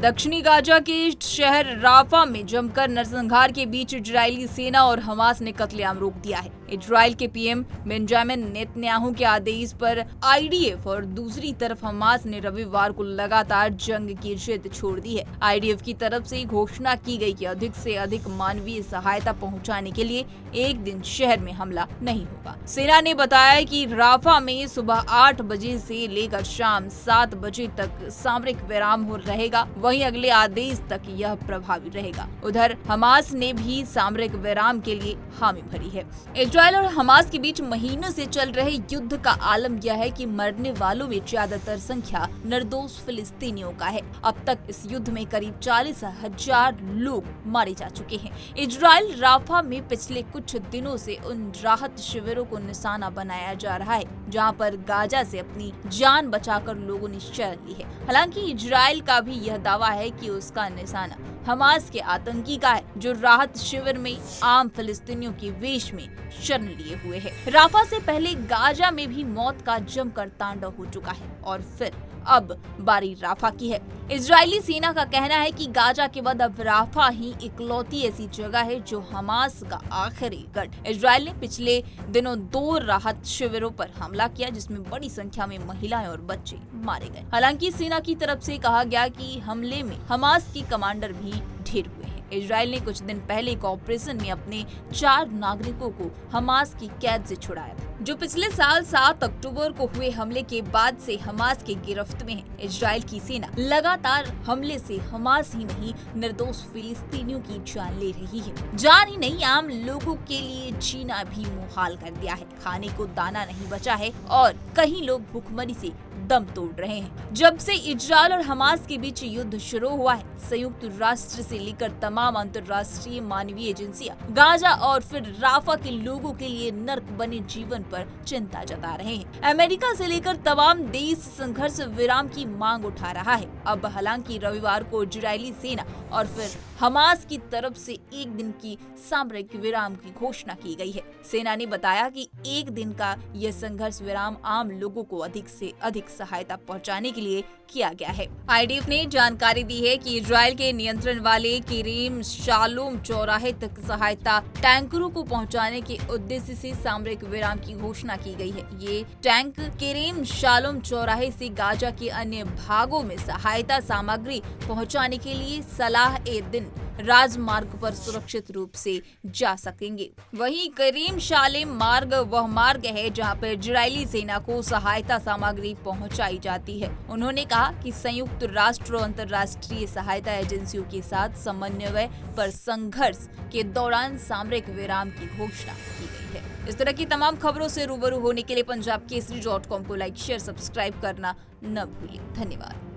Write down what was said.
दक्षिणी गाजा के शहर राफा में जमकर नरसंहार के बीच इजरायली सेना और हमास ने कत्लेआम रोक दिया है। इजराइल के पीएम बेंजामिन नेतन्याहू के आदेश पर आईडीएफ और दूसरी तरफ हमास ने रविवार को लगातार जंग की जिद छोड़ दी है। आईडीएफ की तरफ से घोषणा की गई कि अधिक से अधिक मानवीय सहायता पहुंचाने के लिए एक दिन शहर में हमला नहीं होगा। सेना ने बताया कि राफा में सुबह 8 बजे से लेकर शाम 7 बजे तक सामरिक विराम हो रहेगा। वहीं अगले आदेश तक यह प्रभावी रहेगा। उधर हमास ने भी सामरिक विराम के लिए हामी भरी है। इजराइल और हमास के बीच महीनों से चल रहे युद्ध का आलम यह है कि मरने वालों में ज्यादातर संख्या निर्दोष फिलिस्तीनियों का है। अब तक इस युद्ध में करीब 40,000 लोग मारे जा चुके हैं। इजराइल राफा में पिछले कुछ दिनों से उन राहत शिविरों को निशाना बनाया जा रहा है जहां पर गाजा से अपनी जान बचाकर लोगों ने शरण ली है। हालांकि इजराइल का भी यह दावा है कि उसका निशाना हमास के आतंकी का है जो राहत शिविर में आम फिलिस्तीनियों के वेश में शरण लिए हुए है। राफा से पहले गाजा में भी मौत का जमकर तांडव हो चुका है और फिर अब बारी राफा की है। इजरायली सेना का कहना है कि गाजा के बाद अब राफा ही इकलौती ऐसी जगह है जो हमास का आखिरी गढ़। इजरायल ने पिछले दिनों 2 राहत शिविरों पर हमला किया जिसमें बड़ी संख्या में महिलाएं और बच्चे मारे गए। हालांकि सेना की तरफ से कहा गया कि हमले में हमास की कमांडर भी ढेर हुए हैं। इजरायल ने कुछ दिन पहले एक ऑपरेशन में अपने 4 नागरिकों को हमास की कैद से छुड़ाया था जो पिछले साल 7 अक्टूबर को हुए हमले के बाद से हमास के गिरफ्त में है। इजरायल की सेना लगातार हमले से हमास ही नहीं निर्दोष फिलिस्तीनियों की जान ले रही है। जान ही नहीं आम लोगों के लिए जीना भी मुहाल कर दिया है। खाने को दाना नहीं बचा है और कई लोग भूखमरी से दम तोड़ रहे हैं। जब से इजरायल और हमास के बीच युद्ध शुरू हुआ है, संयुक्त राष्ट्र से लेकर तमाम अंतर्राष्ट्रीय मानवीय एजेंसियां गाजा और फिर राफा के लोगों के लिए नर्क बने जीवन पर चिंता जता रहे हैं। अमेरिका से लेकर तमाम देश संघर्ष विराम की मांग उठा रहा है। अब हालांकि रविवार को इजरायली सेना और फिर हमास की तरफ से एक दिन की सामरिक विराम की घोषणा की गई है। सेना ने बताया कि एक दिन का यह संघर्ष विराम आम लोगों को अधिक से अधिक सहायता पहुंचाने के लिए किया गया है। आईडीएफ ने जानकारी दी है कि इजरायल के नियंत्रण वाले केरेम शालोम चौराहे तक सहायता टैंकरों को पहुंचाने के उद्देश्य से सामरिक विराम की घोषणा की गई है। ये टैंक केरेम शालोम चौराहे से गाजा के अन्य भागों में सहायता सामग्री पहुंचाने के लिए सलाह-ए-दिन राजमार्ग पर सुरक्षित रूप से जा सकेंगे। वहीं करीम शालेम मार्ग वह मार्ग है जहां पर इजरायली सेना को सहायता सामग्री पहुंचाई जाती है। उन्होंने कहा कि संयुक्त राष्ट्र और अंतर्राष्ट्रीय सहायता एजेंसियों के साथ समन्वय पर संघर्ष के दौरान सामरिक विराम की घोषणा की गई है। इस तरह की तमाम खबरों से रूबरू होने के लिए पंजाब केसरी.com को लाइक, शेयर, सब्सक्राइब करना न भूलिए। धन्यवाद।